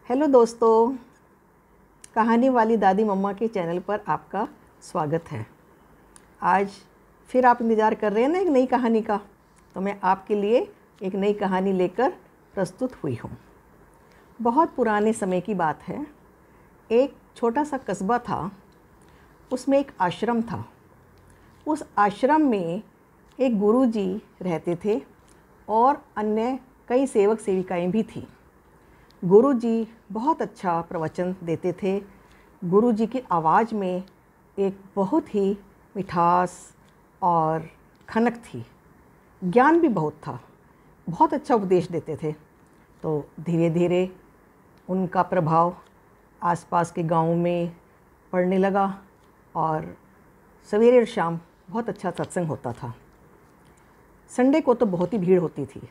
Hello दोस्तों, कहानी वाली दादी मम्मा के चैनल पर आपका स्वागत है। आज फिर आप इंतज़ार कर रहे हैं ना एक नई कहानी का, तो मैं आपके लिए एक नई कहानी लेकर प्रस्तुत हुई हूँ। बहुत पुराने समय की बात है। एक छोटा सा कस्बा था, उसमें एक आश्रम था। उस आश्रम में एक गुरुजी रहते थे और अन्य कई सेवक सेविकाएं भी थीं। गुरुजी बहुत अच्छा प्रवचन देते थे। गुरुजी की आवाज़ में एक बहुत ही मिठास और खनक थी। ज्ञान भी बहुत था, बहुत अच्छा उपदेश देते थे। तो धीरे धीरे उनका प्रभाव आसपास के गाँव में पड़ने लगा और सवेरे और शाम बहुत अच्छा सत्संग होता था। संडे को तो बहुत ही भीड़ होती थी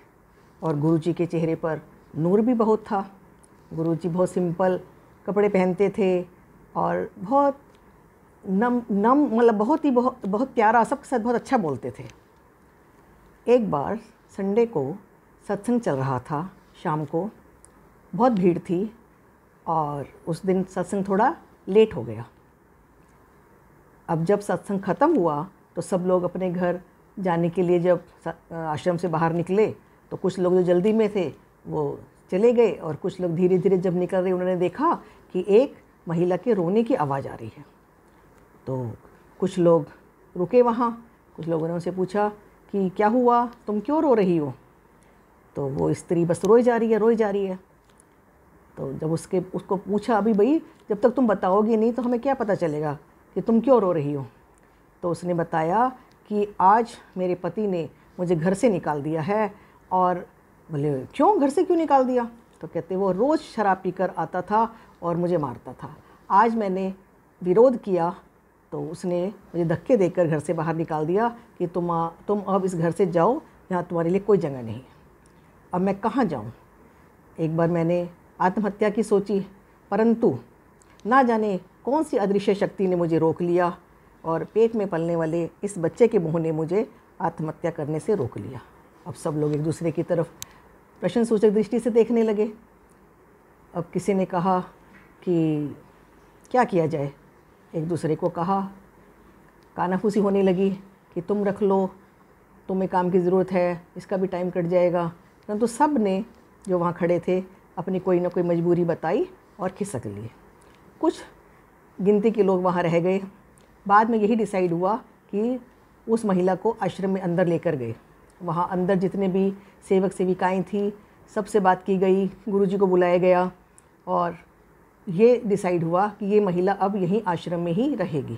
और गुरुजी के चेहरे पर नूर भी बहुत था। गुरुजी बहुत सिंपल कपड़े पहनते थे और बहुत नम मतलब बहुत प्यारा, सबके साथ बहुत अच्छा बोलते थे। एक बार संडे को सत्संग चल रहा था, शाम को बहुत भीड़ थी और उस दिन सत्संग थोड़ा लेट हो गया। अब जब सत्संग ख़त्म हुआ तो सब लोग अपने घर जाने के लिए जब आश्रम से बाहर निकले तो कुछ लोग जो जल्दी में थे वो चले गए और कुछ लोग धीरे धीरे जब निकल रहे उन्होंने देखा कि एक महिला के रोने की आवाज़ आ रही है। तो कुछ लोग रुके वहाँ, कुछ लोगों ने उनसे पूछा कि क्या हुआ, तुम क्यों रो रही हो? तो वो स्त्री बस रोई जा रही है। तो जब उसको पूछा, अभी भाई जब तक तुम बताओगी नहीं तो हमें क्या पता चलेगा कि तुम क्यों रो रही हो? तो उसने बताया कि आज मेरे पति ने मुझे घर से निकाल दिया है। और बोले क्यों, घर से क्यों निकाल दिया? तो कहते वो रोज़ शराब पीकर आता था और मुझे मारता था। आज मैंने विरोध किया तो उसने मुझे धक्के देकर घर से बाहर निकाल दिया कि तुम अब इस घर से जाओ, यहाँ तुम्हारे लिए कोई जगह नहीं है। अब मैं कहाँ जाऊँ? एक बार मैंने आत्महत्या की सोची, परंतु ना जाने कौन सी अदृश्य शक्ति ने मुझे रोक लिया और पेट में पलने वाले इस बच्चे के मुँह ने मुझे आत्महत्या करने से रोक लिया। अब सब लोग एक दूसरे की तरफ प्रश्नसूचक दृष्टि से देखने लगे। अब किसी ने कहा कि क्या किया जाए, एक दूसरे को कहा, कानाफूसी होने लगी कि तुम रख लो, तुम्हें काम की ज़रूरत है, इसका भी टाइम कट जाएगा। परंतु सब ने जो वहाँ खड़े थे अपनी कोई ना कोई मजबूरी बताई और खिसक लिए। कुछ गिनती के लोग वहाँ रह गए। बाद में यही डिसाइड हुआ कि उस महिला को आश्रम में अंदर लेकर गए। वहाँ अंदर जितने भी सेवक सेविकाएं थी सबसे बात की गई, गुरुजी को बुलाया गया और ये डिसाइड हुआ कि ये महिला अब यहीं आश्रम में ही रहेगी।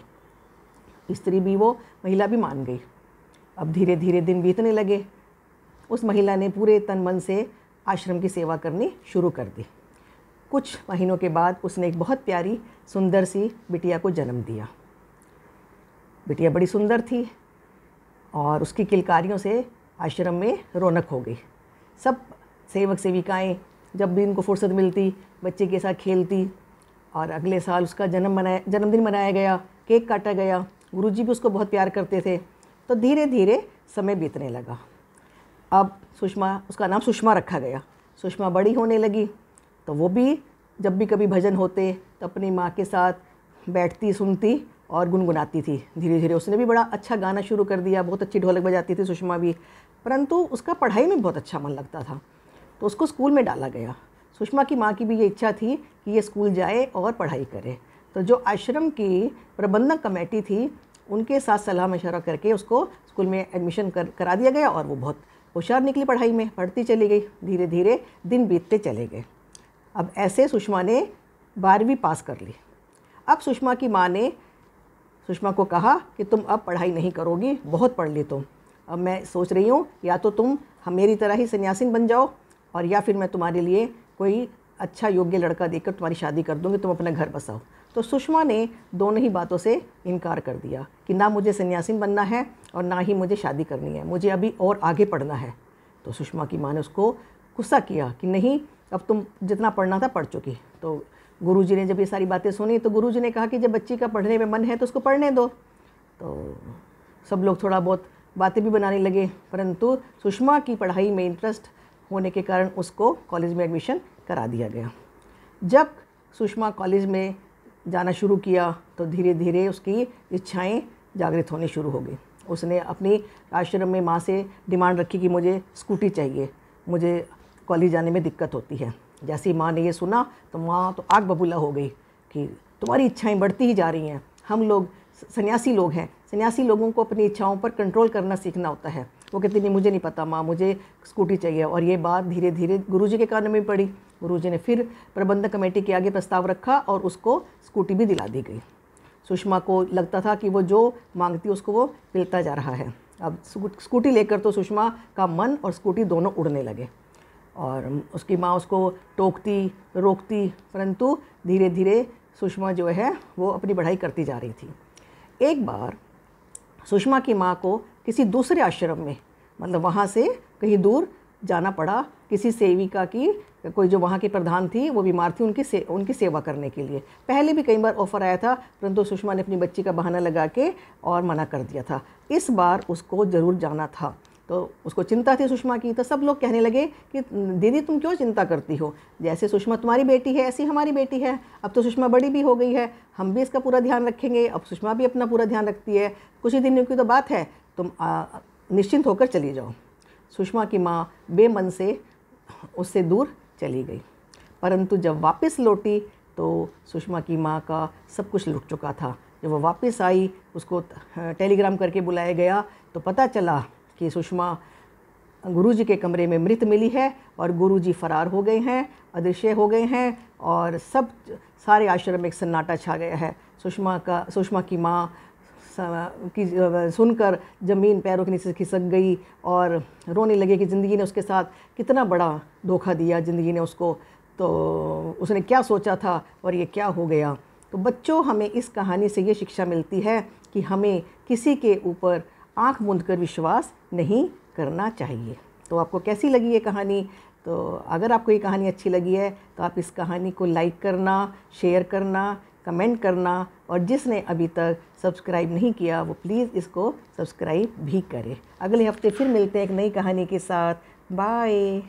स्त्री भी, वो महिला भी मान गई। अब धीरे धीरे दिन बीतने लगे। उस महिला ने पूरे तन मन से आश्रम की सेवा करनी शुरू कर दी। कुछ महीनों के बाद उसने एक बहुत प्यारी सुंदर सी बिटिया को जन्म दिया। बिटिया बड़ी सुंदर थी और उसकी किलकारियों से आश्रम में रौनक हो गई। सब सेवक सेविकाएं जब भी इनको फुर्सत मिलती बच्चे के साथ खेलती और अगले साल उसका जन्मदिन मनाया गया, केक काटा गया। गुरुजी भी उसको बहुत प्यार करते थे। तो धीरे धीरे समय बीतने लगा। अब सुषमा, उसका नाम सुषमा रखा गया। सुषमा बड़ी होने लगी तो वो भी जब भी कभी भजन होते तो अपनी माँ के साथ बैठती, सुनती और गुनगुनाती थी। धीरे धीरे उसने भी बड़ा अच्छा गाना शुरू कर दिया, बहुत अच्छी ढोलक बजाती थी सुषमा भी। परंतु उसका पढ़ाई में बहुत अच्छा मन लगता था तो उसको स्कूल में डाला गया। सुषमा की माँ की भी ये इच्छा थी कि ये स्कूल जाए और पढ़ाई करे। तो जो आश्रम की प्रबंधक कमेटी थी उनके साथ सलाह मशवरा करके उसको स्कूल में एडमिशन करा दिया गया और वो बहुत होशियार निकली पढ़ाई में, पढ़ती चली गई। धीरे धीरे दिन बीतते चले गए। अब ऐसे सुषमा ने 12वीं पास कर ली। अब सुषमा की माँ ने सुषमा को कहा कि तुम अब पढ़ाई नहीं करोगी, बहुत पढ़ ली तुम। अब मैं सोच रही हूँ या तो तुम मेरी तरह ही सन्यासिन बन जाओ और या फिर मैं तुम्हारे लिए कोई अच्छा योग्य लड़का देकर तुम्हारी शादी कर दूँगी, तुम अपना घर बसाओ। तो सुषमा ने दोनों ही बातों से इनकार कर दिया कि ना मुझे सन्यासिन बनना है और ना ही मुझे शादी करनी है, मुझे अभी और आगे पढ़ना है। तो सुषमा की माँ ने उसको गुस्सा किया कि नहीं, अब तुम जितना पढ़ना था पढ़ चुकी। तो गुरुजी ने जब ये सारी बातें सुनी तो गुरुजी ने कहा कि जब बच्ची का पढ़ने में मन है तो उसको पढ़ने दो। तो सब लोग थोड़ा बहुत बातें भी बनाने लगे, परंतु सुषमा की पढ़ाई में इंटरेस्ट होने के कारण उसको कॉलेज में एडमिशन करा दिया गया। जब सुषमा कॉलेज में जाना शुरू किया तो धीरे धीरे उसकी इच्छाएं जागृत होनी शुरू हो गई। उसने अपनी आश्रम में माँ से डिमांड रखी कि मुझे स्कूटी चाहिए, मुझे कॉलेज जाने में दिक्कत होती है। जैसे ही माँ ने ये सुना तो माँ तो आग बबूला हो गई कि तुम्हारी इच्छाएं बढ़ती ही जा रही हैं। हम लोग सन्यासी लोग हैं, सन्यासी लोगों को अपनी इच्छाओं पर कंट्रोल करना सीखना होता है। वो कहती नहीं, मुझे नहीं पता माँ, मुझे स्कूटी चाहिए। और ये बात धीरे धीरे गुरुजी के कान में पड़ी। गुरुजी ने फिर प्रबंधक कमेटी के आगे प्रस्ताव रखा और उसको स्कूटी भी दिला दी गई। सुषमा को लगता था कि वो जो मांगती उसको वो मिलता जा रहा है। अब स्कूटी लेकर तो सुषमा का मन और स्कूटी दोनों उड़ने लगे और उसकी माँ उसको टोकती रोकती, परंतु धीरे धीरे सुषमा जो है वो अपनी पढ़ाई करती जा रही थी। एक बार सुषमा की माँ को किसी दूसरे आश्रम में, मतलब वहाँ से कहीं दूर जाना पड़ा किसी सेविका की, कोई जो वहाँ की प्रधान थी वो बीमार थी, उनकी सेवा करने के लिए। पहले भी कई बार ऑफ़र आया था, परंतु सुषमा ने अपनी बच्ची का बहाना लगा के और मना कर दिया था। इस बार उसको ज़रूर जाना था, तो उसको चिंता थी सुषमा की। तो सब लोग कहने लगे कि दीदी तुम क्यों चिंता करती हो, जैसे सुषमा तुम्हारी बेटी है ऐसी हमारी बेटी है। अब तो सुषमा बड़ी भी हो गई है, हम भी इसका पूरा ध्यान रखेंगे। अब सुषमा भी अपना पूरा ध्यान रखती है, कुछ ही दिनों की तो बात है, तुम निश्चिंत होकर चली जाओ। सुषमा की माँ बेमन से उससे दूर चली गई, परंतु जब वापस लौटी तो सुषमा की माँ का सब कुछ लुट चुका था। जब वो वापस आई, उसको टेलीग्राम करके बुलाया गया तो पता चला कि सुषमा गुरुजी के कमरे में मृत मिली है और गुरुजी फरार हो गए हैं, अदृश्य हो गए हैं और सारे आश्रम में एक सन्नाटा छा गया है। सुषमा की माँ की सुनकर ज़मीन पैरों के नीचे से खिसक गई और रोने लगे कि ज़िंदगी ने उसके साथ कितना बड़ा धोखा दिया, ज़िंदगी ने उसको, तो उसने क्या सोचा था और ये क्या हो गया। तो बच्चों, हमें इस कहानी से ये शिक्षा मिलती है कि हमें किसी के ऊपर आँख मूंद कर विश्वास नहीं करना चाहिए। तो आपको कैसी लगी ये कहानी? तो अगर आपको ये कहानी अच्छी लगी है तो आप इस कहानी को लाइक करना, शेयर करना, कमेंट करना, और जिसने अभी तक सब्सक्राइब नहीं किया वो प्लीज़ इसको सब्सक्राइब भी करें। अगले हफ्ते फिर मिलते हैं एक नई कहानी के साथ। बाय।